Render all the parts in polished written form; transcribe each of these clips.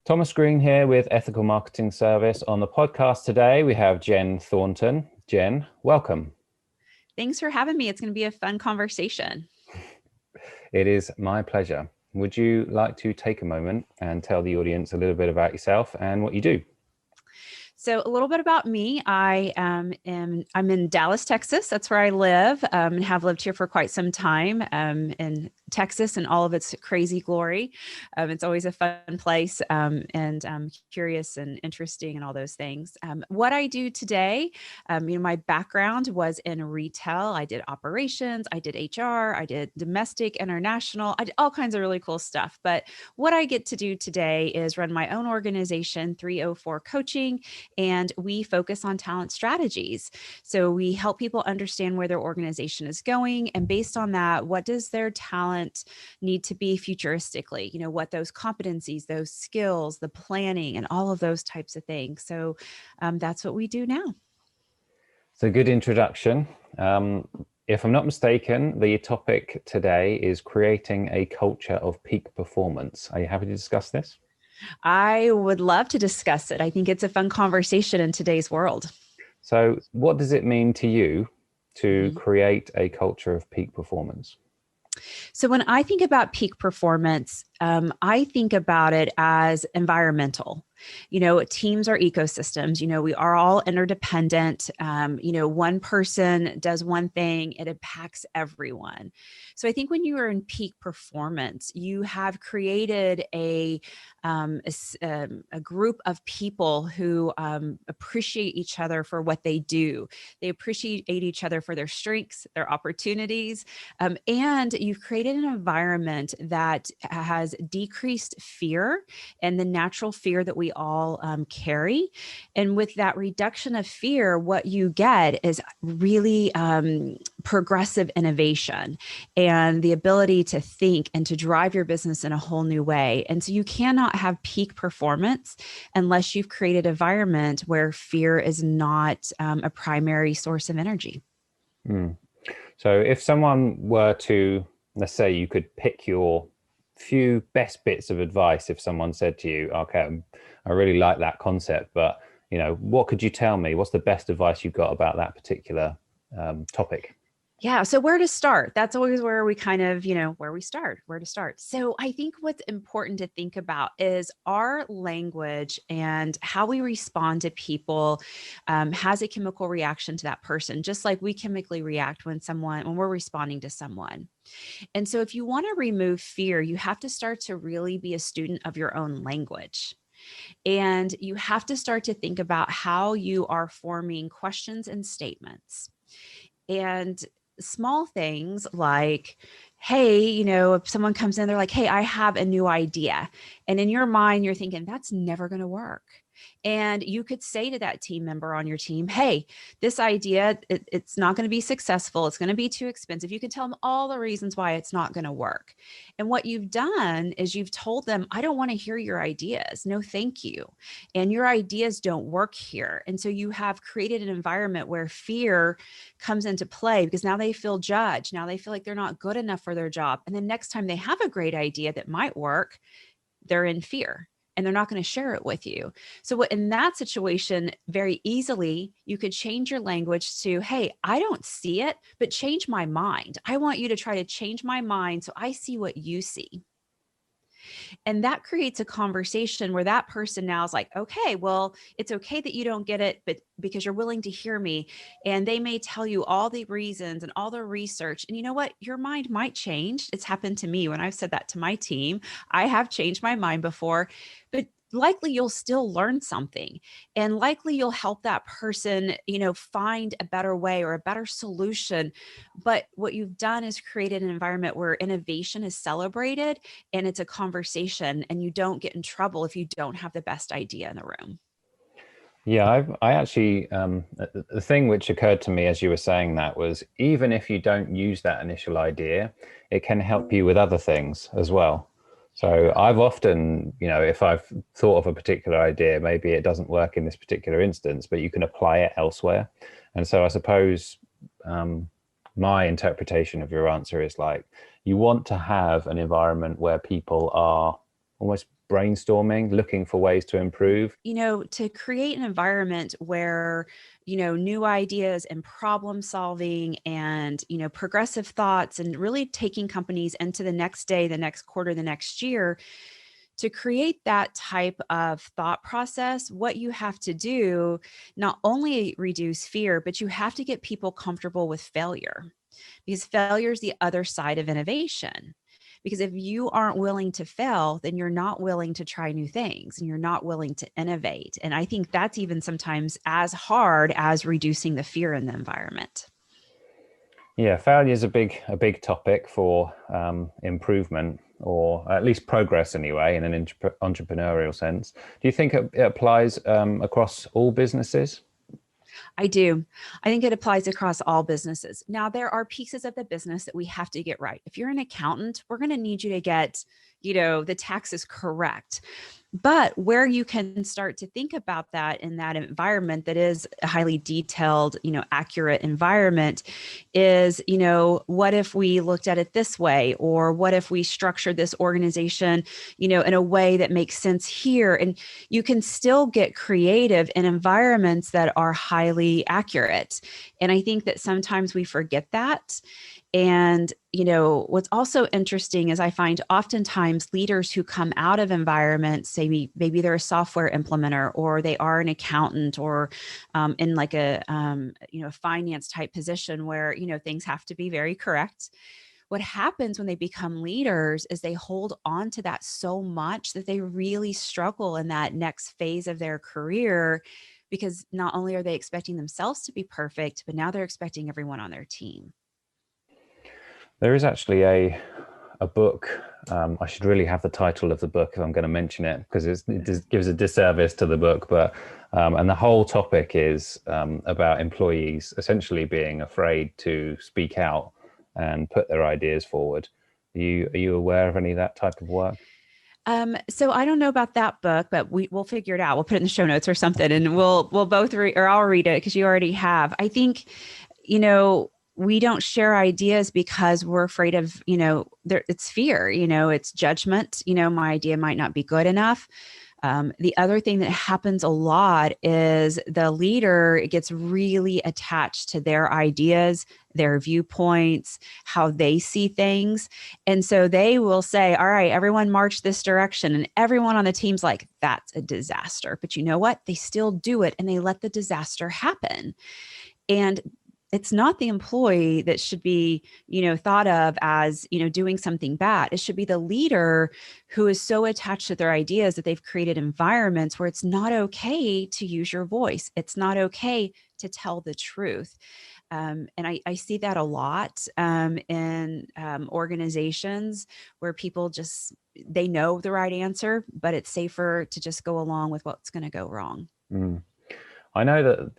Thomas Green here with Ethical Marketing Service. On the podcast today, we have Jen Thornton. Jen, welcome. Thanks for having me. It's going to be a fun conversation. It is my pleasure. Would you like to take a moment and tell the audience a little bit about yourself and what you do? So a little bit about me. I'm in Dallas, Texas. That's where I live and have lived here for quite some time in Texas and all of its crazy glory. It's always a fun place and curious and interesting and all those things. What I do today, my background was in retail. I did operations, I did HR, I did domestic, international, I did all kinds of really cool stuff. But what I get to do today is run my own organization, 304 Coaching, and we focus on talent strategies. So we help people understand where their organization is going. And based on that, what does their talent need to be futuristically? You know, what those competencies, those skills, the planning, and all of those types of things. So that's what we do now. It's a good introduction. If I'm not mistaken, the topic today is creating a culture of peak performance. Are you happy to discuss this? I would love to discuss it. I think it's a fun conversation in today's world. So what does it mean to you to create a culture of peak performance? So when I think about peak performance, I think about it as environmental. You know, teams are ecosystems. You know, we are all interdependent. One person does one thing, it impacts everyone. So I think when you are in peak performance, you have created a group of people who appreciate each other for what they do. They appreciate each other for their strengths, their opportunities, and you've created an environment that has decreased fear and the natural fear that we all carry. And with that reduction of fear, what you get is really progressive innovation and the ability to think and to drive your business in a whole new way. And so you cannot have peak performance unless you've created an environment where fear is not a primary source of energy. So if someone were to, let's say you could pick your few best bits of advice, if someone said to you, okay, I really like that concept, but what could you tell me? What's the best advice you've got about that particular topic? Yeah. So where to start? That's always where we kind of, where to start. So I think what's important to think about is our language and how we respond to people has a chemical reaction to that person, just like we chemically react when we're responding to someone. And so if you want to remove fear, you have to start to really be a student of your own language. And you have to start to think about how you are forming questions and statements. And small things like, hey, if someone comes in, they're like, hey, I have a new idea. And in your mind, you're thinking, that's never going to work. And you could say to that team member on your team, hey, this idea, it's not going to be successful. It's going to be too expensive. You can tell them all the reasons why it's not going to work. And what you've done is you've told them, I don't want to hear your ideas. No, thank you. And your ideas don't work here. And so you have created an environment where fear comes into play because now they feel judged. Now they feel like they're not good enough for their job. And then next time they have a great idea that might work, they're in fear. And they're not going to share it with you. So in that situation, very easily, you could change your language to, hey, I don't see it, but change my mind. I want you to try to change my mind so I see what you see. And that creates a conversation where that person now is like, okay, well, it's okay that you don't get it, but because you're willing to hear me. And they may tell you all the reasons and all the research. And you know what? Your mind might change. It's happened to me when I've said that to my team. I have changed my mind before, but likely you'll still learn something, and likely you'll help that person, find a better way or a better solution. But what you've done is created an environment where innovation is celebrated and it's a conversation, and you don't get in trouble if you don't have the best idea in the room. Yeah, I actually, the thing which occurred to me as you were saying that was, even if you don't use that initial idea, it can help you with other things as well. So I've often, if I've thought of a particular idea, maybe it doesn't work in this particular instance, but you can apply it elsewhere. And so I suppose my interpretation of your answer is like, you want to have an environment where people are almost brainstorming, looking for ways to improve? To create an environment where, new ideas and problem solving and, progressive thoughts and really taking companies into the next day, the next quarter, the next year, to create that type of thought process, what you have to do, not only reduce fear, but you have to get people comfortable with failure, because failure is the other side of innovation. Because if you aren't willing to fail, then you're not willing to try new things and you're not willing to innovate. And I think that's even sometimes as hard as reducing the fear in the environment. Yeah, failure is a big topic for improvement, or at least progress anyway, in an entrepreneurial sense. Do you think it applies across all businesses? I do. I think it applies across all businesses. Now, there are pieces of the business that we have to get right. If you're an accountant, we're going to need you to get, the taxes correct. But where you can start to think about that in that environment that is a highly detailed, accurate environment is, what if we looked at it this way? Or what if we structured this organization, in a way that makes sense here? And you can still get creative in environments that are highly accurate. And I think that sometimes we forget that. And, what's also interesting is I find oftentimes leaders who come out of environments, say maybe they're a software implementer or they are an accountant or in like a, finance type position where, things have to be very correct. What happens when they become leaders is they hold on to that so much that they really struggle in that next phase of their career, because not only are they expecting themselves to be perfect, but now they're expecting everyone on their team. There is actually a book. I should really have the title of the book if I'm going to mention it, because it gives a disservice to the book. But and the whole topic is about employees essentially being afraid to speak out and put their ideas forward. Are you aware of any of that type of work? So I don't know about that book, but we'll figure it out. We'll put it in the show notes or something, and we'll both read, or I'll read it because you already have. I think, we don't share ideas because we're afraid of, it's fear, it's judgment. My idea might not be good enough. The other thing that happens a lot is the leader gets really attached to their ideas, their viewpoints, how they see things. And so they will say, all right, everyone march this direction. And everyone on the team's like, that's a disaster. But you know what? They still do it and they let the disaster happen. And it's not the employee that should be, thought of as, doing something bad. It should be the leader who is so attached to their ideas that they've created environments where it's not okay to use your voice. It's not okay to tell the truth. And I see that a lot in organizations where people they know the right answer, but it's safer to just go along with what's going to go wrong. Mm. I know that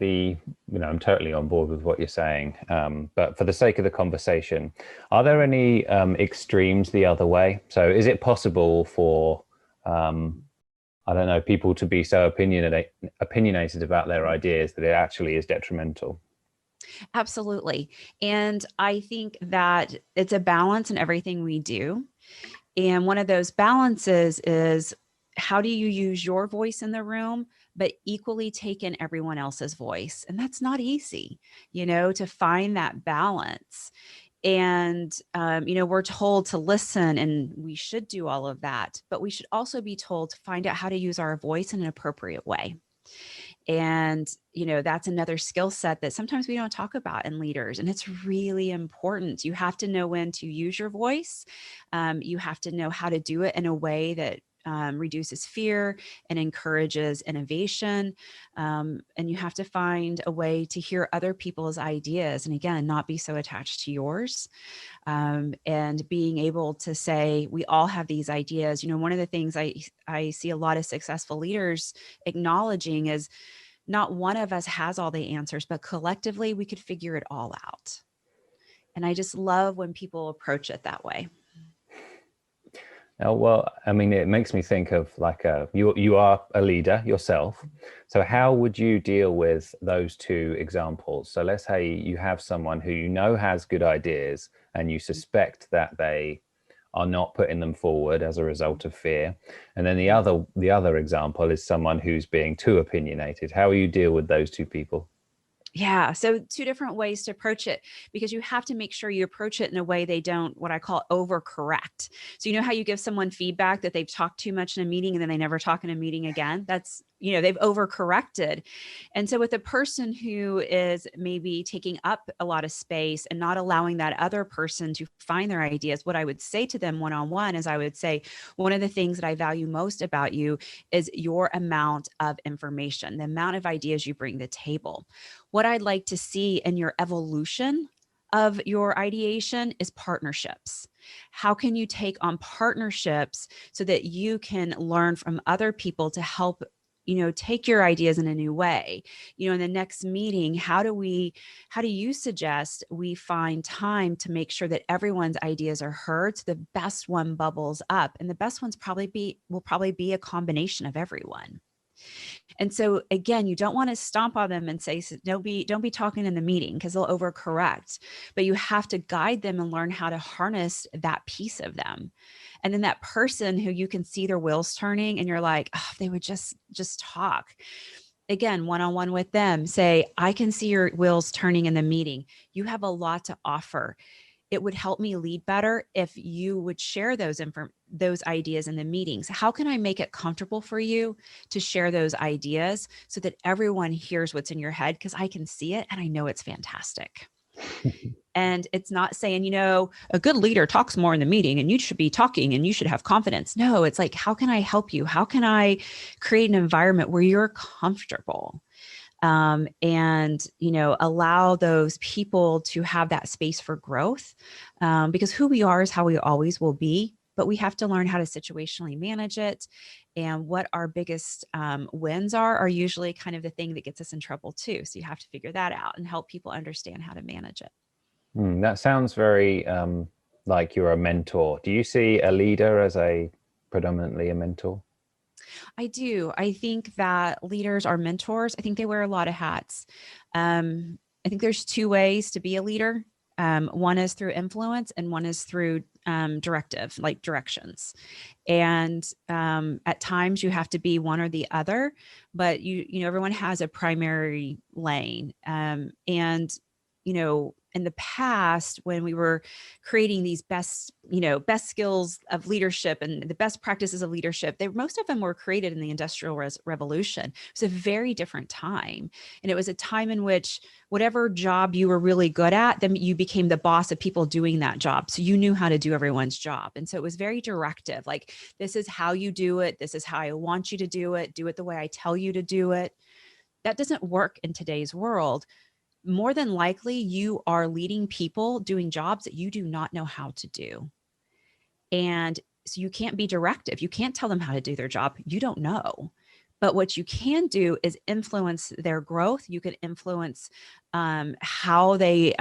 I'm totally on board with what you're saying, but for the sake of the conversation, are there any extremes the other way? So is it possible for, I don't know, people to be so opinionated about their ideas that it actually is detrimental? Absolutely. And I think that it's a balance in everything we do. And one of those balances is, how do you use your voice in the room, but equally take in everyone else's voice? And that's not easy, to find that balance. And, we're told to listen and we should do all of that, but we should also be told to find out how to use our voice in an appropriate way. And, that's another skill set that sometimes we don't talk about in leaders. And it's really important. You have to know when to use your voice. You have to know how to do it in a way that reduces fear and encourages innovation. And you have to find a way to hear other people's ideas. And again, not be so attached to yours. And being able to say, we all have these ideas. One of the things I see a lot of successful leaders acknowledging is, not one of us has all the answers, but collectively we could figure it all out. And I just love when people approach it that way. Oh, well, I mean, it makes me think of you are a leader yourself. So how would you deal with those two examples? So let's say you have someone who has good ideas and you suspect that they are not putting them forward as a result of fear. And then the other example is someone who's being too opinionated. How will you deal with those two people? Yeah. So two different ways to approach it, because you have to make sure you approach it in a way they don't, what I call, overcorrect. So you know how you give someone feedback that they've talked too much in a meeting and then they never talk in a meeting again? That's, they've overcorrected. And so with a person who is maybe taking up a lot of space and not allowing that other person to find their ideas, what I would say to them one-on-one is I would say, one of the things that I value most about you is your amount of information, the amount of ideas you bring to the table. What I'd like to see in your evolution of your ideation is partnerships. How can you take on partnerships so that you can learn from other people to help, take your ideas in a new way? In the next meeting, how do you suggest we find time to make sure that everyone's ideas are heard so the best one bubbles up? And the best ones will probably be a combination of everyone. And so again, you don't want to stomp on them and say, don't be talking in the meeting, because they'll overcorrect, but you have to guide them and learn how to harness that piece of them. And then that person who you can see their wheels turning and you're like, oh, if they would just talk. Again, one-on-one with them, say, I can see your wheels turning in the meeting. You have a lot to offer. It would help me lead better if you would share those ideas in the meetings. How can I make it comfortable for you to share those ideas so that everyone hears what's in your head? Because I can see it and I know it's fantastic. And it's not saying, a good leader talks more in the meeting and you should be talking and you should have confidence. No, it's like, how can I help you? How can I create an environment where you're comfortable? And allow those people to have that space for growth, because who we are is how we always will be, but we have to learn how to situationally manage it. And what our biggest wins are usually kind of the thing that gets us in trouble too. So you have to figure that out and help people understand how to manage it. That sounds very like you're a mentor. Do you see a leader as predominantly a mentor? I do. I think that leaders are mentors. I think they wear a lot of hats. I think there's two ways to be a leader. One is through influence and one is through directive, like directions. And at times you have to be one or the other, but everyone has a primary lane. And in the past, when we were creating these best skills of leadership and the best practices of leadership, most of them were created in the Industrial Revolution. It was a very different time. And it was a time in which whatever job you were really good at, then you became the boss of people doing that job. So you knew how to do everyone's job. And so it was very directive. Like, this is how you do it. This is how I want you to do it. Do it the way I tell you to do it. That doesn't work in today's world. More than likely, you are leading people doing jobs that you do not know how to do. And so you can't be directive. You can't tell them how to do their job. You don't know. But what you can do is influence their growth. You can influence how they,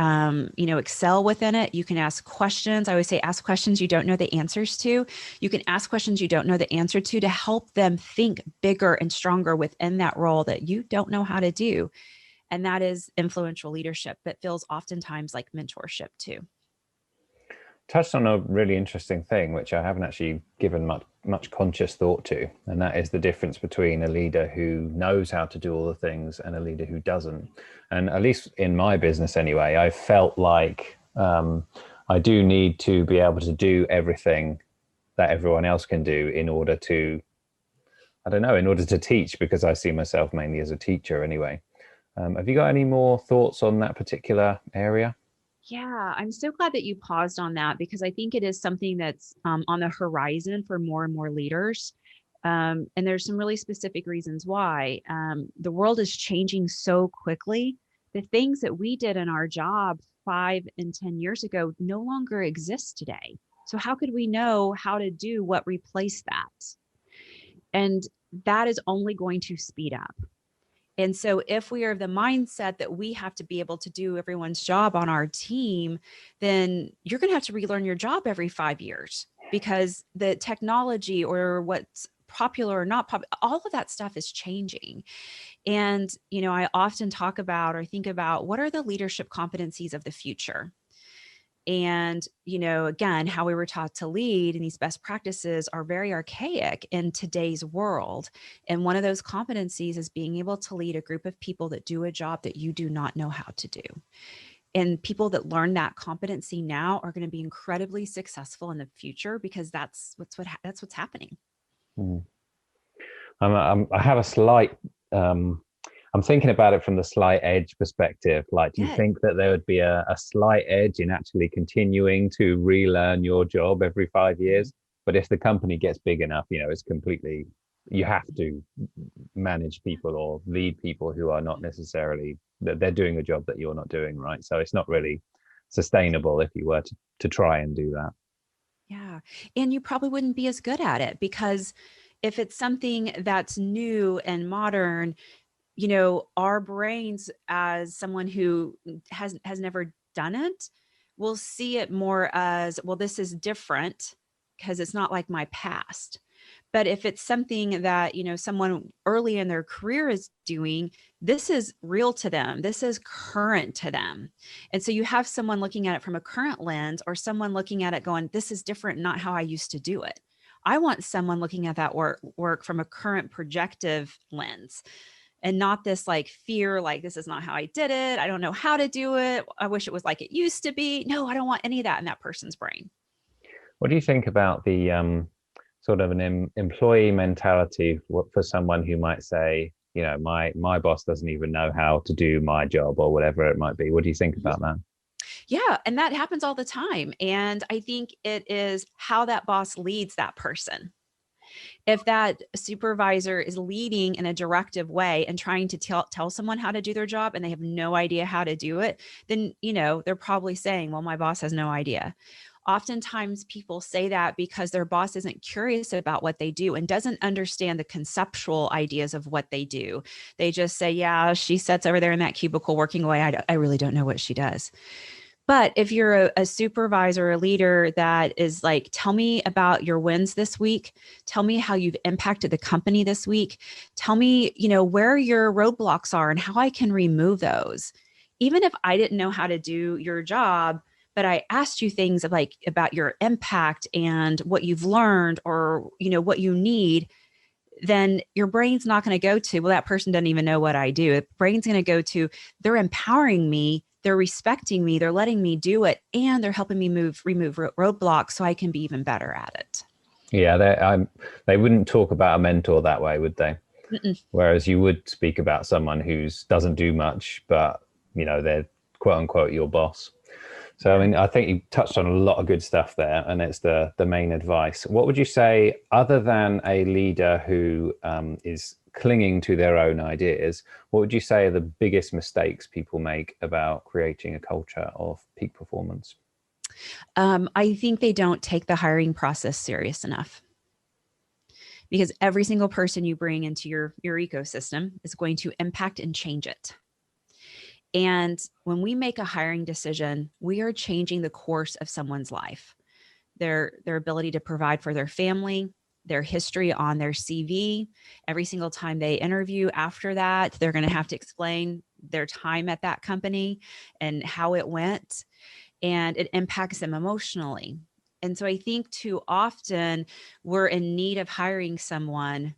excel within it. You can ask questions. I always say, ask questions you don't know the answers to. You can ask questions you don't know the answer to help them think bigger and stronger within that role that you don't know how to do. And that is influential leadership, but feels oftentimes like mentorship too. Touched on a really interesting thing, which I haven't actually given much conscious thought to, and that is the difference between a leader who knows how to do all the things and a leader who doesn't. And at least in my business anyway, I felt like I do need to be able to do everything that everyone else can do in order to, I don't know, in order to teach, because I see myself mainly as a teacher anyway. Have you got any more thoughts on that particular area? Yeah, I'm so glad that you paused on that, because I think it is something that's on the horizon for more and more leaders. And there's some really specific reasons why. The world is changing so quickly. The things that we did in our job 5 and 10 years ago no longer exist today. So how could we know how to do what replaced that? And that is only going to speed up. And so if we are of the mindset that we have to be able to do everyone's job on our team, then you're going to have to relearn your job every 5 years, because the technology or what's popular or not popular, all of that stuff is changing. And, I often talk about or think about, what are the leadership competencies of the future? And, again, how we were taught to lead and these best practices are very archaic in today's world. And one of those competencies is being able to lead a group of people that do a job that you do not know how to do. And people that learn that competency now are going to be incredibly successful in the future, because that's what's happening. Mm. I have a slight, I'm thinking about it from the slight edge perspective. Like, do you Good. think that there would be a slight edge in actually continuing to relearn your job every 5 years? But if the company gets big enough, it's completely, you have to manage people or lead people who are not necessarily, that they're doing a job that you're not doing, right? So it's not really sustainable if you were to try and do that. Yeah. And you probably wouldn't be as good at it, because if it's something that's new and modern, our brains, as someone who has never done it, will see it more as, well, this is different because it's not like my past. But if it's something that, someone early in their career is doing, this is real to them. This is current to them. And so you have someone looking at it from a current lens, or someone looking at it going, this is different, not how I used to do it. I want someone looking at that work from a current projective lens, and not this like fear, like, this is not how I did it. I don't know how to do it. I wish it was like it used to be. No, I don't want any of that in that person's brain. What do you think about the sort of an employee mentality for someone who might say, my boss doesn't even know how to do my job, or whatever it might be? What do you think Mhm. about that? Yeah. And that happens all the time. And I think it is how that boss leads that person. If that supervisor is leading in a directive way and trying to tell someone how to do their job, and they have no idea how to do it, then, they're probably saying, well, my boss has no idea. Oftentimes people say that because their boss isn't curious about what they do and doesn't understand the conceptual ideas of what they do. They just say, yeah, she sits over there in that cubicle working away. I really don't know what she does. But if you're a supervisor, a leader that is like, tell me about your wins this week. Tell me how you've impacted the company this week. Tell me, where your roadblocks are and how I can remove those. Even if I didn't know how to do your job, but I asked you things like about your impact and what you've learned, or, what you need, then your brain's not going to go to, well, that person doesn't even know what I do. The brain's going to go to, they're empowering me, they're respecting me, they're letting me do it, and they're helping me remove roadblocks so I can be even better at it. Yeah, they wouldn't talk about a mentor that way, would they? Mm-mm. Whereas you would speak about someone who's doesn't do much, but they're quote unquote your boss. So I Yeah. mean, I think you touched on a lot of good stuff there, and it's the main advice. What would you say, other than a leader who is clinging to their own ideas? What would you say are the biggest mistakes people make about creating a culture of peak performance? I think they don't take the hiring process serious enough, because every single person you bring into your ecosystem is going to impact and change it. And when we make a hiring decision, we are changing the course of someone's life, their ability to provide for their family, their history on their CV. Every single time they interview after that, they're going to have to explain their time at that company and how it went, and it impacts them emotionally. And so I think too often we're in need of hiring someone.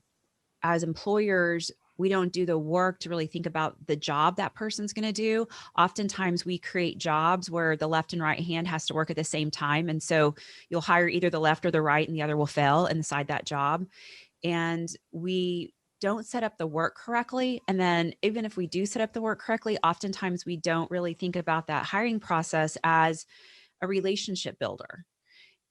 As employers, we don't do the work to really think about the job that person's going to do. Oftentimes we create jobs where the left and right hand has to work at the same time. And so you'll hire either the left or the right, and the other will fail inside that job. And we don't set up the work correctly. And then even if we do set up the work correctly, oftentimes we don't really think about that hiring process as a relationship builder,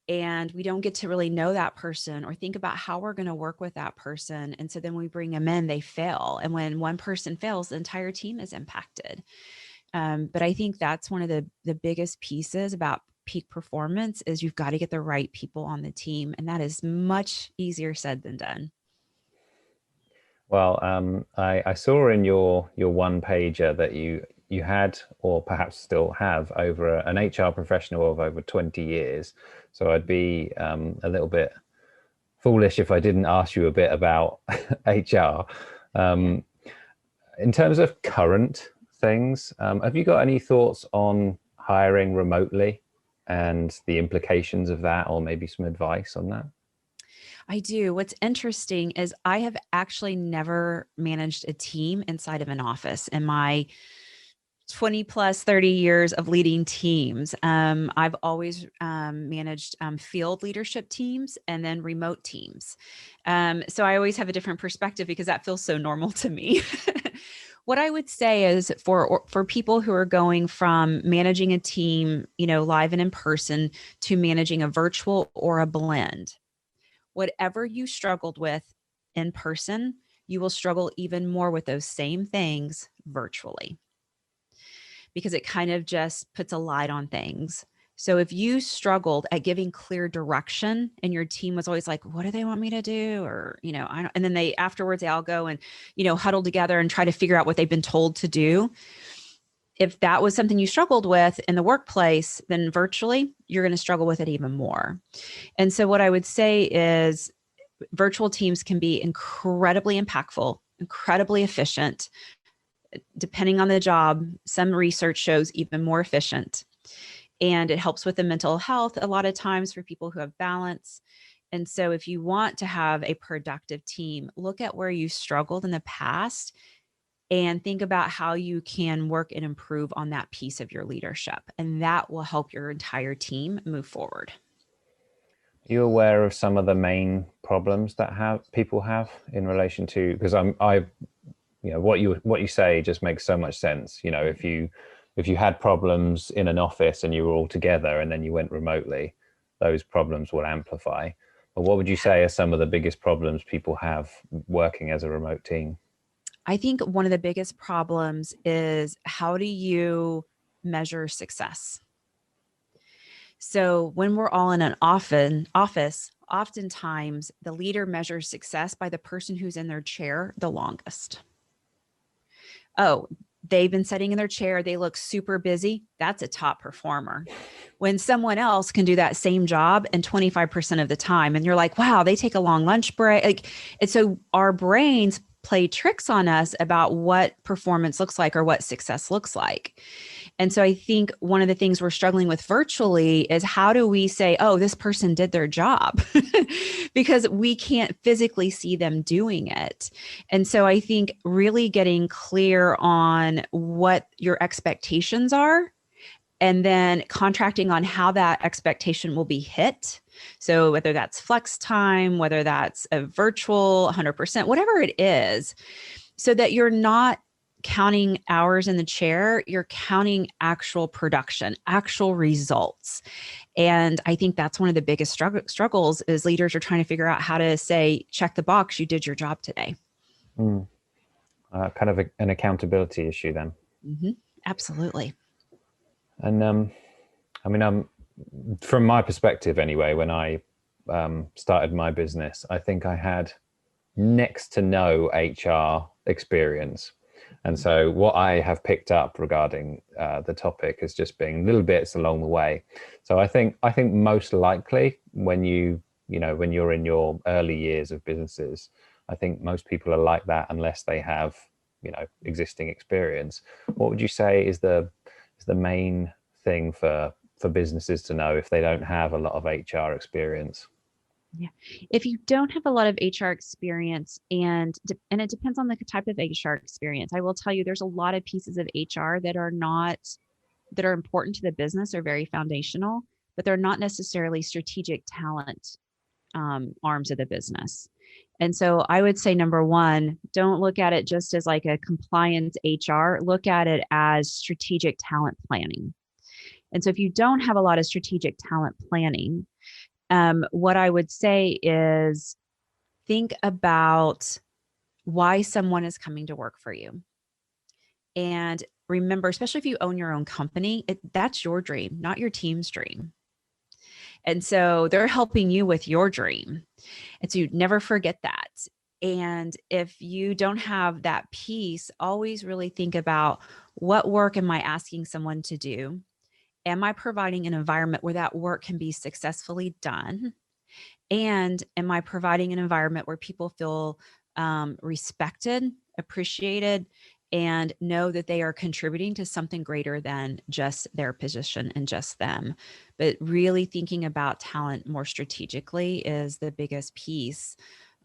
and we don't get to really know that person or think about how we're going to work with that person. And so then we bring them in, they fail. And when one person fails, the entire team is impacted. But I think that's one of the biggest pieces about peak performance is you've got to get the right people on the team. And that is much easier said than done. Well, I saw in your one pager that you had, or perhaps still have, over an HR professional of over 20 years. So I'd be a little bit foolish if I didn't ask you a bit about HR. Yeah. Um, in terms of current things, have you got any thoughts on hiring remotely? and the implications of that, or maybe some advice on that? I do. What's interesting is I have actually never managed a team inside of an office in my 20 plus 30 years of leading teams. I've always managed field leadership teams and then remote teams. So I always have a different perspective because that feels so normal to me. What I would say is for people who are going from managing a team, live and in person, to managing a virtual or a blend, whatever you struggled with in person, you will struggle even more with those same things virtually, because it kind of just puts a light on things. So if you struggled at giving clear direction and your team was always like, what do they want me to do? Or, I don't, and then afterwards they all go and, huddle together and try to figure out what they've been told to do. If that was something you struggled with in the workplace, then virtually you're going to struggle with it even more. And so what I would say is virtual teams can be incredibly impactful, incredibly efficient. Depending on the job, some research shows even more efficient. And it helps with the mental health a lot of times for people who have balance. And so if you want to have a productive team, look at where you struggled in the past and think about how you can work and improve on that piece of your leadership. And that will help your entire team move forward. Are you aware of some of the main problems that people have in relation to, because what you say just makes so much sense. If you had problems in an office and you were all together and then you went remotely, those problems will amplify. But what would you say are some of the biggest problems people have working as a remote team? I think one of the biggest problems is, how do you measure success? So when we're all in an office, oftentimes the leader measures success by the person who's in their chair the longest. Oh, they've been sitting in their chair, they look super busy. That's a top performer. When someone else can do that same job in 25% of the time, and you're like, wow, they take a long lunch break. And so our brains play tricks on us about what performance looks like or what success looks like. And so I think one of the things we're struggling with virtually is, how do we say, oh, this person did their job? Because we can't physically see them doing it. And so I think really getting clear on what your expectations are, and then contracting on how that expectation will be hit. So whether that's flex time, whether that's a virtual 100%, whatever it is, so that you're not counting hours in the chair, you're counting actual production, actual results. And I think that's one of the biggest struggles is leaders are trying to figure out how to say, check the box, you did your job today. Mm. Kind of an accountability issue then. Mm-hmm. Absolutely. And from my perspective anyway, when I started my business, I think I had next to no HR experience. And so what I have picked up regarding the topic is just being little bits along the way. So I think most likely when when you're in your early years of businesses, I think most people are like that unless they have existing experience. What would you say is the main thing for businesses to know if they don't have a lot of HR experience? Yeah. If you don't have a lot of HR experience, and it depends on the type of HR experience, I will tell you there's a lot of pieces of HR that are important to the business, or very foundational, but they're not necessarily strategic talent arms of the business. And so I would say, number one, don't look at it just as like a compliance HR, look at it as strategic talent planning. And so if you don't have a lot of strategic talent planning, what I would say is, think about why someone is coming to work for you. And remember, especially if you own your own company, that's your dream, not your team's dream. And so they're helping you with your dream. And so you never forget that. And if you don't have that piece, always really think about, what work am I asking someone to do? Am I providing an environment where that work can be successfully done? And am I providing an environment where people feel respected, appreciated, and know that they are contributing to something greater than just their position and just them. But really thinking about talent more strategically is the biggest piece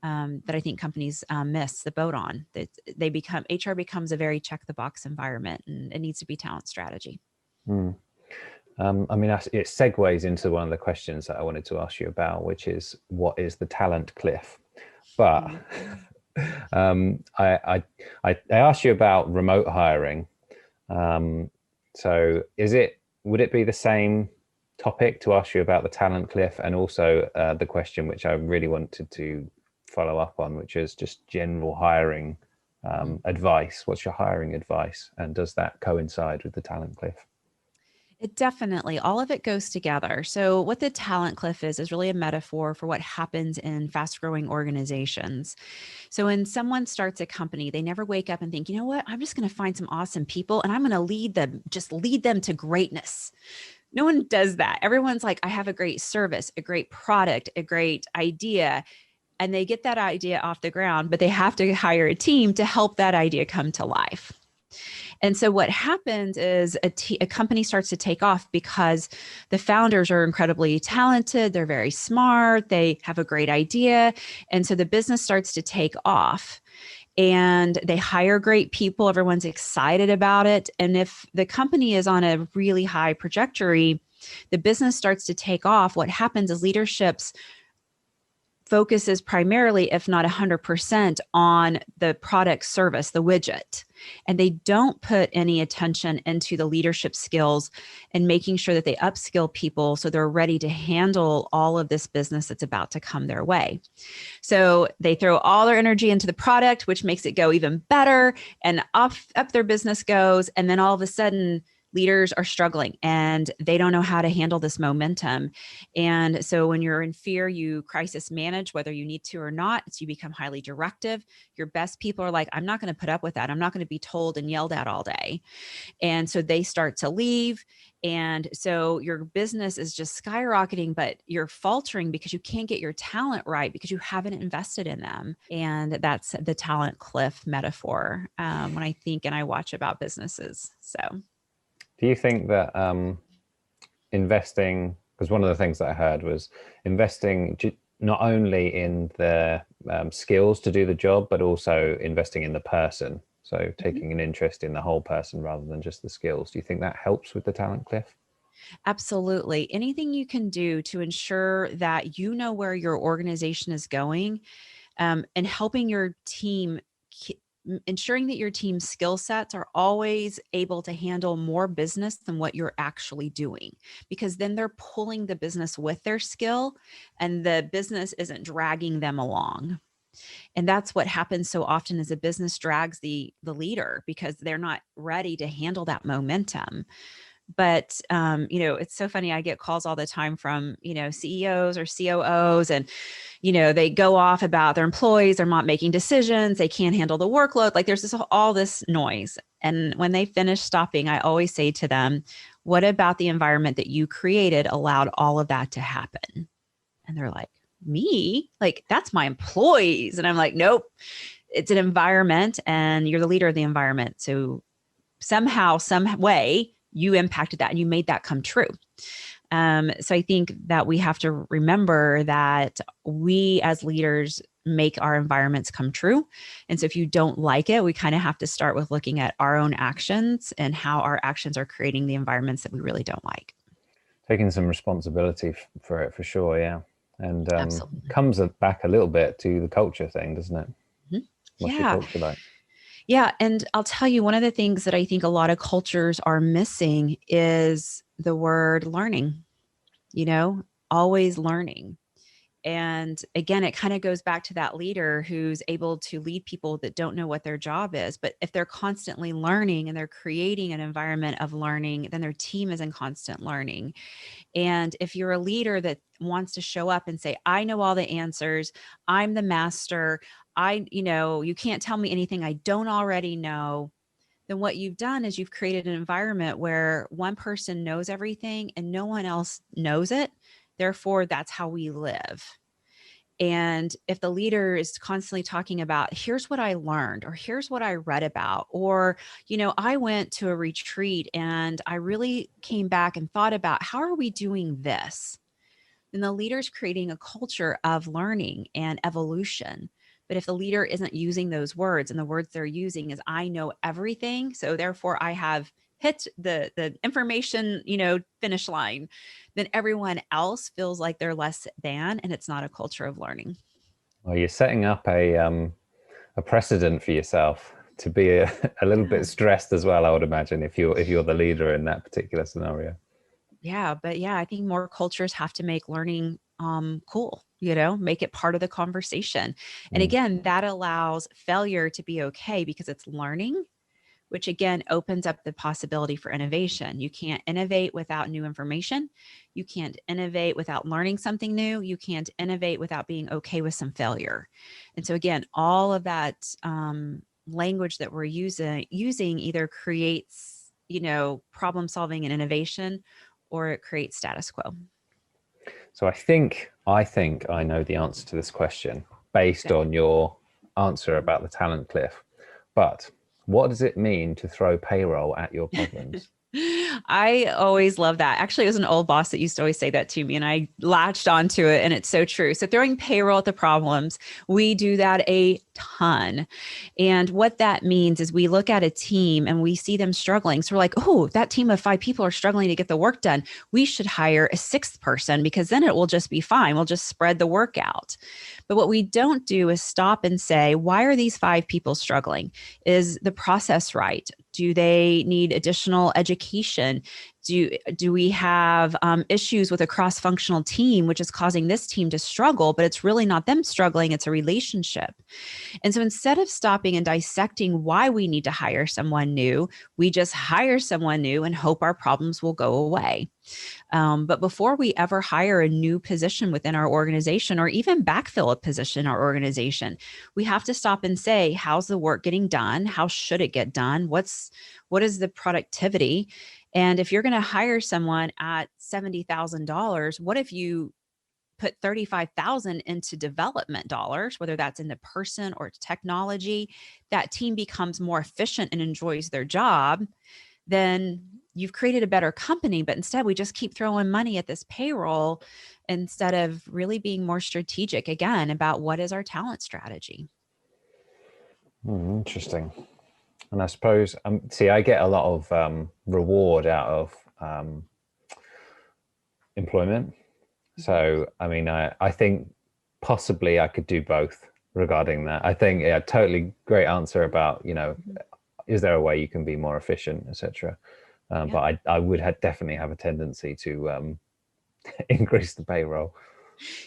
that I think companies miss the boat on. That they become HR becomes a very check the box environment, and it needs to be talent strategy. Mm. I mean, it segues into one of the questions that I wanted to ask you about, which is what is the talent cliff? But I asked you about remote hiring. So would it be the same topic to ask you about the talent cliff, and also the question which I really wanted to follow up on, which is just general hiring advice? What's your hiring advice, and does that coincide with the talent cliff? It definitely, all of it goes together. So, what the talent cliff is really a metaphor for what happens in fast growing organizations. So, when someone starts a company, they never wake up and think, you know what, I'm just going to find some awesome people and I'm going to lead them to greatness. No one does that. Everyone's like, I have a great service, a great product, a great idea. And they get that idea off the ground, but they have to hire a team to help that idea come to life. And so what happens is a company starts to take off because the founders are incredibly talented. They're very smart. They have a great idea. And so the business starts to take off and they hire great people. Everyone's excited about it. And if the company is on a really high trajectory, the business starts to take off. What happens is leadership's focuses primarily, if not 100%, on the product service, the widget. And they don't put any attention into the leadership skills and making sure that they upskill people so they're ready to handle all of this business that's about to come their way. So they throw all their energy into the product, which makes it go even better, and up their business goes. And then all of a sudden, leaders are struggling and they don't know how to handle this momentum. And so when you're in fear, you crisis manage, whether you need to or not. So you become highly directive. Your best people are like, I'm not going to put up with that. I'm not going to be told and yelled at all day. And so they start to leave. And so your business is just skyrocketing, but you're faltering because you can't get your talent right because you haven't invested in them. And that's the talent cliff metaphor when I think and I watch about businesses. So Do you think that investing, because one of the things that I heard was investing not only in the skills to do the job, but also investing in the person. So taking an interest in the whole person rather than just the skills. Do you think that helps with the talent cliff? absolutely. Anything you can do to ensure that you know where your organization is going, and helping your team, ensuring that your team's skill sets are always able to handle more business than what you're actually doing, because then they're pulling the business with their skill and the business isn't dragging them along. And that's what happens so often is a business drags the leader because they're not ready to handle that momentum. But it's so funny. I get calls all the time from CEOs or COOs, and they go off about their employees. They're not making decisions. They can't handle the workload. Like there's all this noise. And when they finish stopping, I always say to them, "What about the environment that you created allowed all of that to happen?" And they're like, "Me? Like that's my employees." And I'm like, "Nope, it's an environment, and you're the leader of the environment. So somehow, some way." You impacted that and you made that come true. So I think that we have to remember that we as leaders make our environments come true. And so if you don't like it, we kind of have to start with looking at our own actions and how our actions are creating the environments that we really don't like. Taking some responsibility for it, for sure, yeah. And Absolutely. comes back a little bit to the culture thing, doesn't it? Mhm. What's your Yeah. culture like? Yeah. And I'll tell you, one of the things that I think a lot of cultures are missing is the word learning, you know, always learning. And again, it kind of goes back to that leader who's able to lead people that don't know what their job is. But if they're constantly learning and they're creating an environment of learning, then their team is in constant learning. And if you're a leader that wants to show up and say, I know all the answers, I'm the master, you can't tell me anything I don't already know, then what you've done is you've created an environment where one person knows everything and no one else knows it. Therefore, that's how we live. And if the leader is constantly talking about, here's what I learned, or here's what I read about, or, I went to a retreat and I really came back and thought about how are we doing this? Then the leader's creating a culture of learning and evolution. But if the leader isn't using those words, and the words they're using is, I know everything, so therefore I have hit the information, finish line, then everyone else feels like they're less than, and it's not a culture of learning. Well, you're setting up a precedent for yourself to be a little Yeah. bit stressed as well, I would imagine, if you're the leader in that particular scenario. Yeah, but yeah, I think more cultures have to make learning cool, make it part of the conversation. And Mm. again, that allows failure to be okay because it's learning, which again opens up the possibility for innovation. You can't innovate without new information. You can't innovate without learning something new. You can't innovate without being okay with some failure. And so again, all of that language that we're using either creates, problem solving and innovation, or it creates status quo. So I think I know the answer to this question based Okay. on your answer about the talent cliff. But what does it mean to throw payroll at your problems? I always love that. Actually, it was an old boss that used to always say that to me, and I latched onto it, and it's so true. So, throwing payroll at the problems, we do that a ton. And what that means is we look at a team and we see them struggling. So, we're like, oh, that team of 5 people are struggling to get the work done. We should hire a sixth person because then it will just be fine. We'll just spread the work out. But what we don't do is stop and say, why are these 5 people struggling? Is the process right? Do they need additional education? Do we have issues with a cross-functional team, which is causing this team to struggle, but it's really not them struggling, it's a relationship. And so instead of stopping and dissecting why we need to hire someone new, we just hire someone new and hope our problems will go away. But before we ever hire a new position within our organization, or even backfill a position in our organization, we have to stop and say, how's the work getting done? How should it get done? What is the productivity? And if you're going to hire someone at $70,000, what if you put 35,000 into development dollars, whether that's in the person or technology, that team becomes more efficient and enjoys their job, then you've created a better company. But instead, we just keep throwing money at this payroll instead of really being more strategic again about what is our talent strategy. Interesting. And I suppose, see, I get a lot of reward out of employment. So, I mean, I think possibly I could do both regarding that. I think, yeah, totally great answer about, Mhm. is there a way you can be more efficient, etc. Yeah. But I would definitely have a tendency to increase the payroll.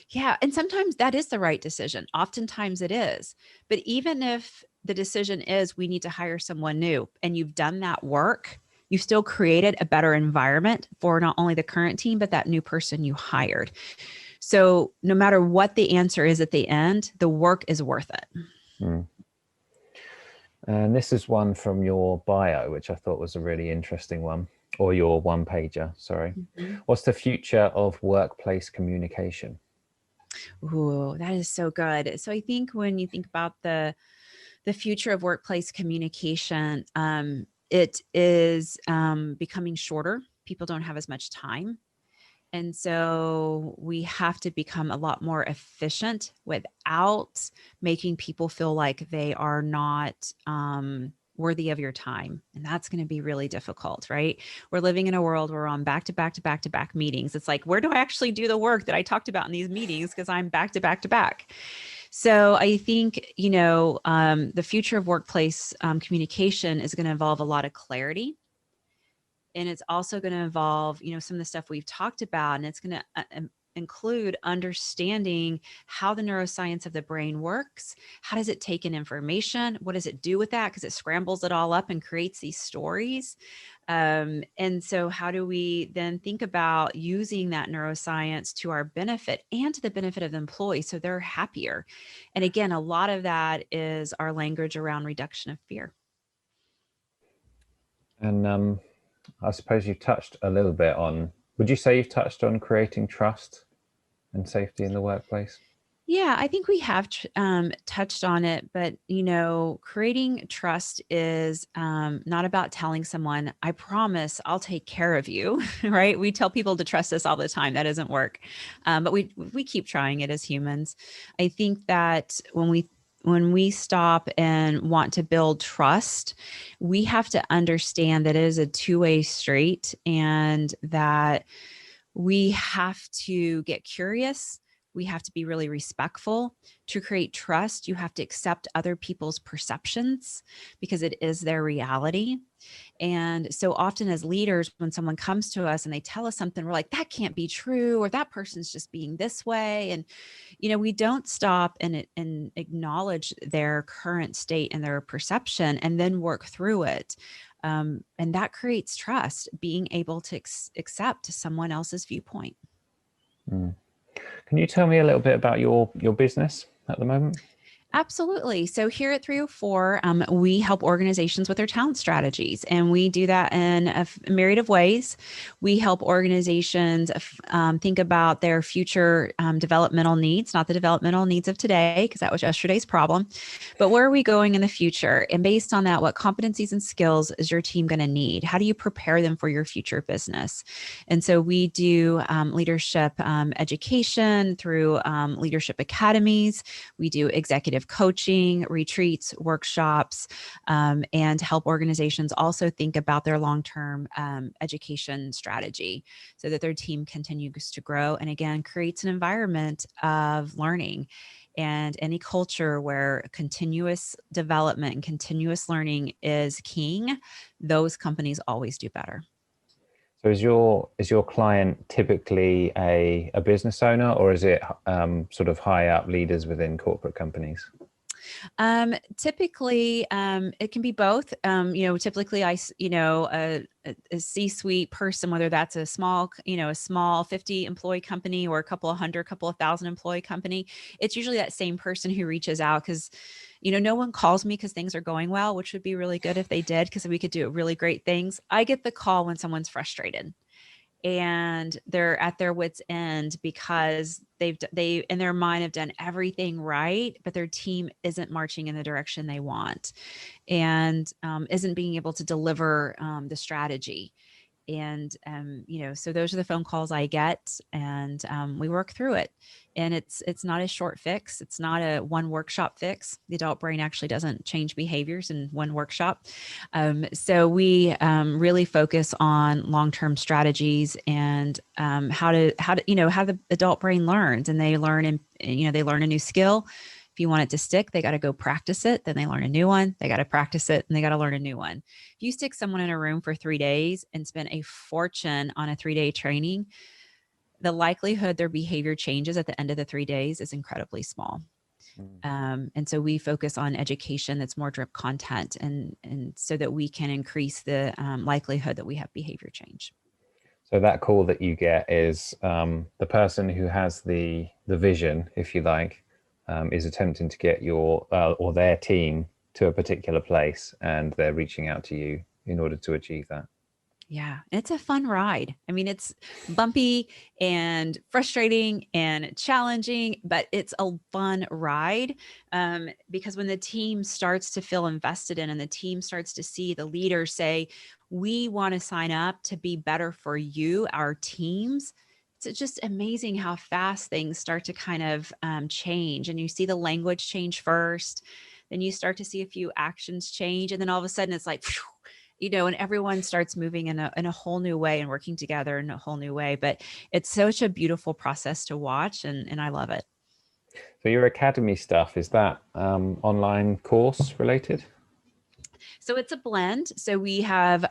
Yeah. And sometimes that is the right decision. Oftentimes it is. But even if the decision is we need to hire someone new and you've done that work, you've still created a better environment for not only the current team, but that new person you hired. So no matter what the answer is at the end, the work is worth it. Mm. And this is one from your bio, which I thought was a really interesting one, or your one pager, sorry. Mhm. What's the future of workplace communication? Ooh, that is so good. So I think when you think about the future of workplace communication, it is becoming shorter. People don't have as much time. And so we have to become a lot more efficient without making people feel like they are not worthy of your time. And that's going to be really difficult, right? We're living in a world where we're on back to back to back to back meetings. It's like, where do I actually do the work that I talked about in these meetings? Because I'm back to back to back. So I think, the future of workplace communication is going to involve a lot of clarity, and it's also going to involve some of the stuff we've talked about, and it's going to include understanding how the neuroscience of the brain works. How does it take in information? What does it do with that? Because it scrambles it all up and creates these stories. And so how do we then think about using that neuroscience to our benefit and to the benefit of the employee so they're happier? And again, a lot of that is our language around reduction of fear. And I suppose you've touched a little bit on, would you say you've touched on creating trust and safety in the workplace? Yeah, I think we have touched on it, but creating trust is not about telling someone, "I promise I'll take care of you." Right? We tell people to trust us all the time. That doesn't work, but we keep trying it as humans. I think that when we stop and want to build trust, we have to understand that it is a two-way street, and that we have to get curious. We have to be really respectful. To create trust, you have to accept other people's perceptions because it is their reality. And so often, as leaders, when someone comes to us and they tell us something, we're like, that can't be true, or that person's just being this way. And, we don't stop and acknowledge their current state and their perception and then work through it. And that creates trust, being able to accept someone else's viewpoint. Mm. Can you tell me a little bit about your business at the moment? Absolutely. So here at 304, we help organizations with their talent strategies, and we do that in a myriad of ways. We help organizations think about their future developmental needs, not the developmental needs of today, because that was yesterday's problem, but where are we going in the future? And based on that, what competencies and skills is your team going to need? How do you prepare them for your future business? And so we do leadership education through leadership academies. We do executive coaching, retreats, workshops, and help organizations also think about their long-term education strategy so that their team continues to grow. And again, creates an environment of learning and any culture where continuous development and continuous learning is king. Those companies always do better. So is your client typically a business owner, or is it sort of high up leaders within corporate companies? Typically, it can be both. Typically, a C-suite person, whether that's a small 50 employee company or a couple of hundred, couple of thousand employee company, it's usually that same person who reaches out because, no one calls me because things are going well, which would be really good if they did, because we could do really great things. I get the call when someone's frustrated and they're at their wits end because they in their mind have done everything right, but their team isn't marching in the direction they want, and isn't being able to deliver the strategy. And so those are the phone calls I get, and we work through it. And it's not a short fix. It's not a one workshop fix. The adult brain actually doesn't change behaviors in one workshop. So we really focus on long-term strategies and how the adult brain learns, and they learn, and they learn a new skill. If you want it to stick, they got to go practice it. Then they learn a new one. They got to practice it, and they got to learn a new one. If you stick someone in a room for 3 days and spend a fortune on a 3-day training, the likelihood their behavior changes at the end of the 3 days is incredibly small. Mm. And so we focus on education that's more drip content, and so that we can increase the likelihood that we have behavior change. So that call that you get is the person who has the vision, if you like, is attempting to get your or their team to a particular place, and they're reaching out to you in order to achieve that. Yeah, it's a fun ride. I mean, it's bumpy and frustrating and challenging, but it's a fun ride, because when the team starts to feel invested in, and the team starts to see the leader say, "We want to sign up to be better for you, our teams." It's just amazing how fast things start to kind of change, and you see the language change first, then you start to see a few actions change, and then all of a sudden it's like, phew, and everyone starts moving in a whole new way and working together in a whole new way. But it's such a beautiful process to watch, and I love it. So your academy stuff, is that online course related? So it's a blend. So we have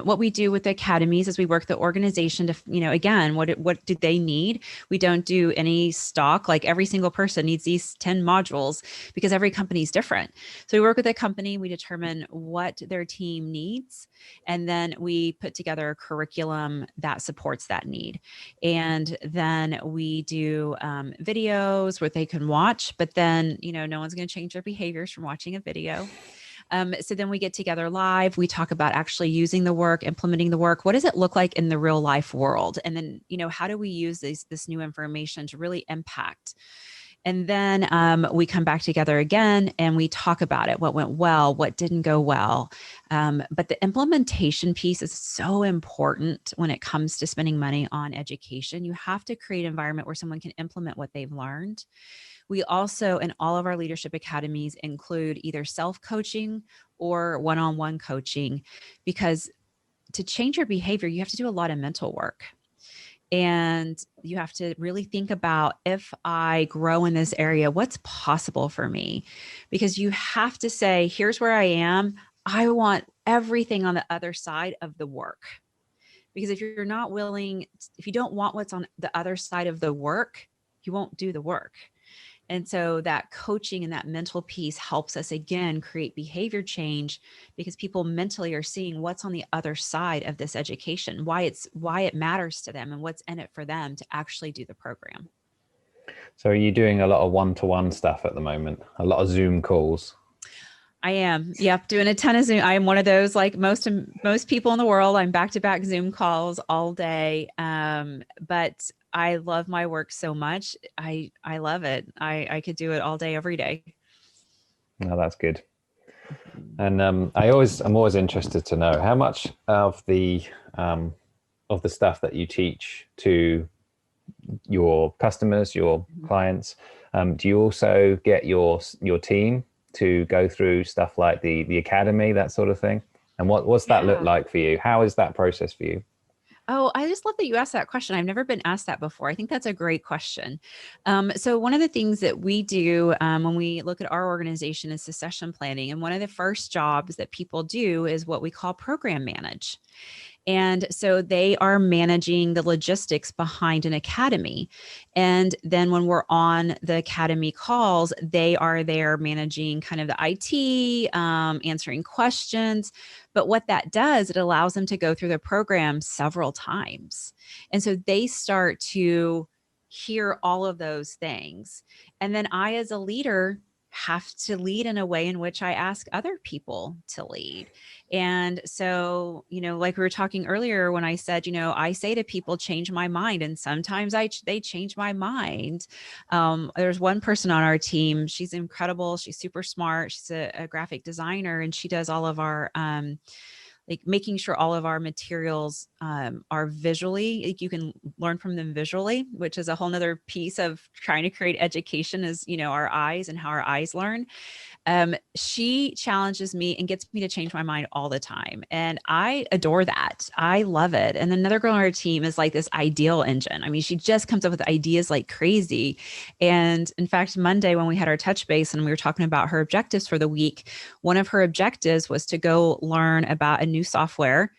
what we do with the academies is we work the organization to, again, what do they need? We don't do any stock, like every single person needs these 10 modules, because every company is different. So we work with a company, we determine what their team needs, and then we put together a curriculum that supports that need. And then we do videos where they can watch, but then, no one's going to change their behaviors from watching a video. So then we get together live. We talk about actually using the work, implementing the work. What does it look like in the real life world? And then, how do we use this new information to really impact? And then we come back together again and we talk about it, what went well, what didn't go well. But the implementation piece is so important when it comes to spending money on education. You have to create an environment where someone can implement what they've learned. We also, in all of our leadership academies, include either self-coaching or one-on-one coaching, because to change your behavior, you have to do a lot of mental work. And you have to really think about, if I grow in this area, what's possible for me? Because you have to say, here's where I am. I want everything on the other side of the work. Because if you're not willing, if you don't want what's on the other side of the work, you won't do the work. And so that coaching and that mental piece helps us again create behavior change, because people mentally are seeing what's on the other side of this education, why it matters to them and what's in it for them to actually do the program. So are you doing a lot of one-to-one stuff at the moment? A lot of Zoom calls? I am. Yep. Doing a ton of Zoom. I am one of those, like most people in the world. I'm back-to-back Zoom calls all day. But I love my work so much. I love it. I could do it all day, every day. No, that's good. And I'm always interested to know how much of the stuff that you teach to your customers, your clients, do you also get your team to go through stuff like the academy, that sort of thing? And what's that look Yeah. like for you? How is that process for you? Oh, I just love that you asked that question. I've never been asked that before. I think that's a great question. So one of the things that we do when we look at our organization is succession planning. And one of the first jobs that people do is what we call program manage. And so they are managing the logistics behind an academy. And then when we're on the academy calls, they are there managing kind of the IT, answering questions. But what that does, it allows them to go through the program several times. And so they start to hear all of those things. And then I, as a leader, have to lead in a way in which I ask other people to lead. And so, like we were talking earlier, when I said, I say to people, change my mind. And sometimes they change my mind. There's one person on our team. She's incredible. She's super smart. She's a graphic designer, and she does all of our, like making sure all of our materials are visually, like you can learn from them visually, which is a whole nother piece of trying to create education, is, our eyes and how our eyes learn. She challenges me and gets me to change my mind all the time. And I adore that. I love it. And another girl on our team is like this ideal engine. I mean, she just comes up with ideas like crazy. And in fact, Monday, when we had our touch base and we were talking about her objectives for the week, one of her objectives was to go learn about a new software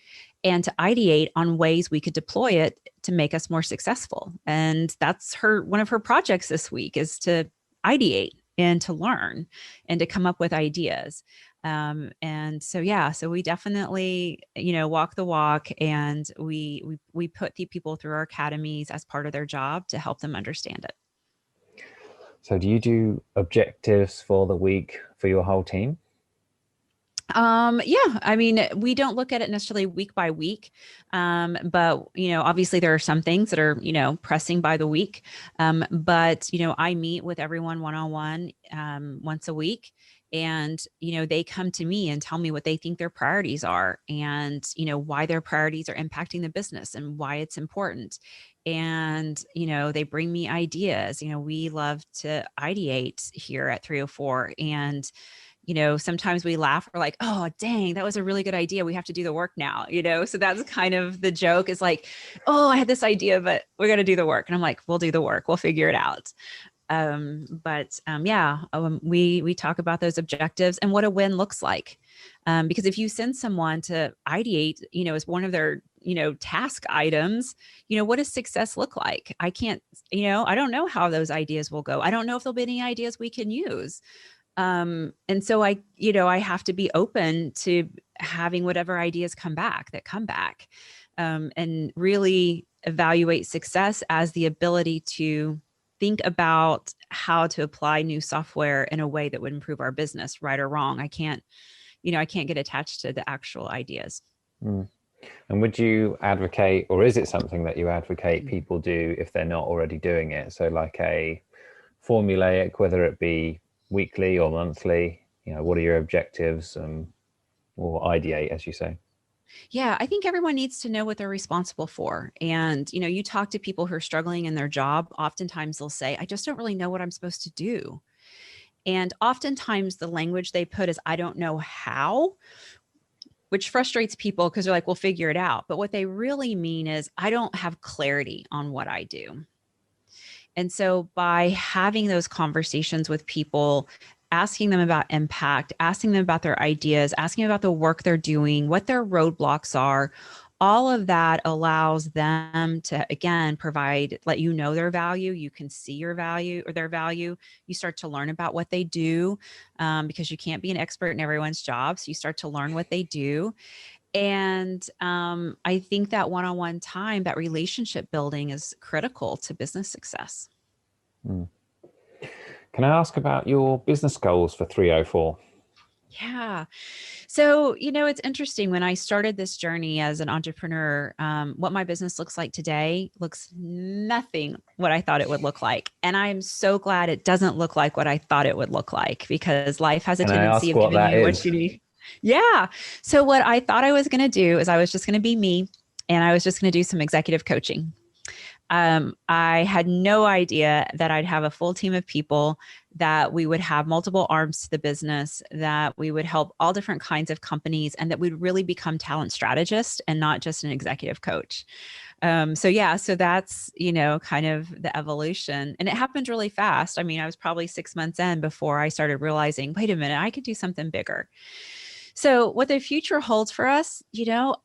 and to ideate on ways we could deploy it to make us more successful. And that's one of her projects this week, is to ideate and to learn and to come up with ideas. And so, yeah, so we definitely, walk the walk, and we put the people through our academies as part of their job to help them understand it. So do you do objectives for the week for your whole team? Yeah, I mean, we don't look at it necessarily week by week. But, obviously there are some things that are, pressing by the week. But, I meet with everyone one-on-one, once a week, and, they come to me and tell me what they think their priorities are, and, why their priorities are impacting the business and why it's important. And, they bring me ideas. We love to ideate here at 304, and sometimes we laugh. We're like, oh, dang, that was a really good idea. We have to do the work now, So that's kind of the joke, is like, oh, I had this idea, but we're going to do the work. And I'm like, we'll do the work. We'll figure it out. Yeah, we talk about those objectives and what a win looks like. Because if you send someone to ideate, as one of their, task items, what does success look like? I can't, I don't know how those ideas will go. I don't know if there'll be any ideas we can use. And so I have to be open to having whatever ideas come back, and really evaluate success as the ability to think about how to apply new software in a way that would improve our business, right or wrong. I can't get attached to the actual ideas. Mm. And would you advocate, or is it something that you advocate people do if they're not already doing it? So like a formulaic, whether it be weekly or monthly? What are your objectives, or ideate, as you say? Yeah, I think everyone needs to know what they're responsible for. And, you talk to people who are struggling in their job, oftentimes they'll say, I just don't really know what I'm supposed to do. And oftentimes the language they put is, I don't know how, which frustrates people because they're like, we'll figure it out. But what they really mean is, I don't have clarity on what I do. And so by having those conversations with people, asking them about impact, asking them about their ideas, asking about the work they're doing, what their roadblocks are, all of that allows them to, again, let you know their value. You can see your value or their value. You start to learn about what they do, because you can't be an expert in everyone's job. So you start to learn what they do. And I think that one-on-one time, that relationship building is critical to business success. Mm. Can I ask about your business goals for 304? Yeah. So, it's interesting. When I started this journey as an entrepreneur, what my business looks like today looks nothing what I thought it would look like. And I'm so glad it doesn't look like what I thought it would look like, because life has a Can I tendency ask of what giving that you what is? you need. Yeah. So what I thought I was going to do is I was just going to be me, and I was just going to do some executive coaching. I had no idea that I'd have a full team of people, that we would have multiple arms to the business, that we would help all different kinds of companies, and that we'd really become talent strategist and not just an executive coach. So that's, kind of the evolution, and it happened really fast. I mean, I was probably 6 months in before I started realizing, wait a minute, I could do something bigger. So what the future holds for us,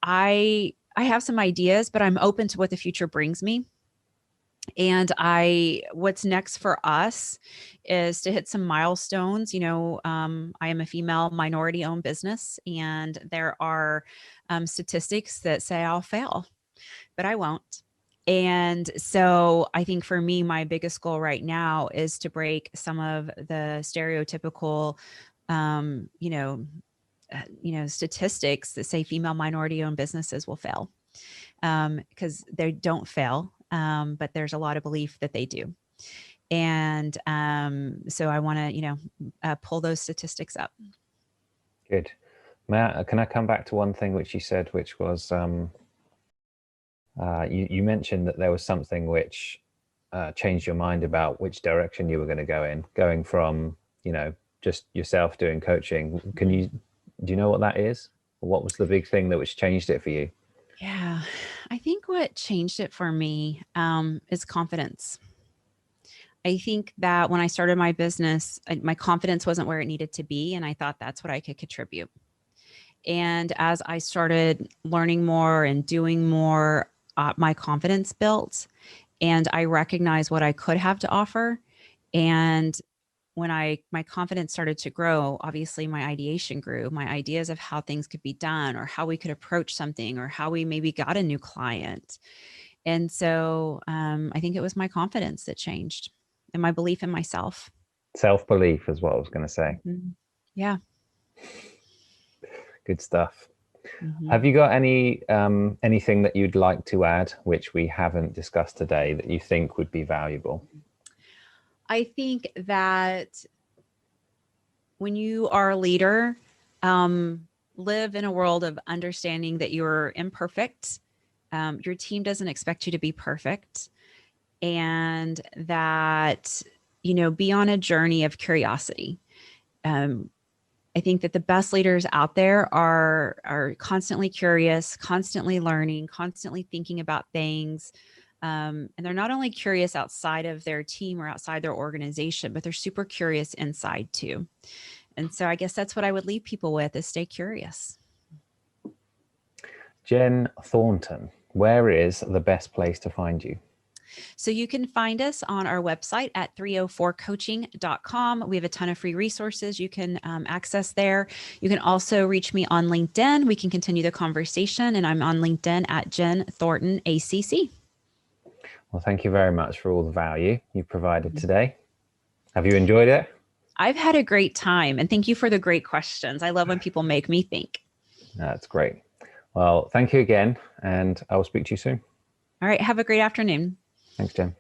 I have some ideas, but I'm open to what the future brings me. And what's next for us is to hit some milestones. I am a female minority owned business, and there are statistics that say I'll fail, but I won't. And so I think for me, my biggest goal right now is to break some of the stereotypical, um, you know, statistics that say female minority owned businesses will fail, because they don't fail. But there's a lot of belief that they do. And so I want to, pull those statistics up. Good. Matt, can I come back to one thing which you said, which was you mentioned that there was something which changed your mind about which direction you were going to go in, going from, just yourself doing coaching. Do you know what that is? Or what was the big thing that which changed it for you? Yeah, I think what changed it for me is confidence. I think that when I started my business, my confidence wasn't where it needed to be. And I thought that's what I could contribute. And as I started learning more and doing more, my confidence built, and I recognized what I could have to offer. And when my confidence started to grow, obviously my ideation grew, my ideas of how things could be done, or how we could approach something, or how we maybe got a new client. And so I think it was my confidence that changed, and my belief in myself. Self-belief is what I was going to say. Mhm. Yeah. Good stuff. Mhm. Have you got anything that you'd like to add, which we haven't discussed today, that you think would be valuable? I think that when you are a leader, live in a world of understanding that you're imperfect. Your team doesn't expect you to be perfect, and that, be on a journey of curiosity. Um, I think that the best leaders out there are constantly curious, constantly learning, constantly thinking about things. And they're not only curious outside of their team or outside their organization, but they're super curious inside too. And so I guess that's what I would leave people with, is stay curious. Jen Thornton, where is the best place to find you? So you can find us on our website at 304coaching.com. We have a ton of free resources you can access there. You can also reach me on LinkedIn. We can continue the conversation, and I'm on LinkedIn at Jen Thornton, A.C.C. Well, thank you very much for all the value you provided today. Have you enjoyed it? I've had a great time, and thank you for the great questions. I love when people make me think. That's great. Well, thank you again, and I will speak to you soon. All right. Have a great afternoon. Thanks, Jen.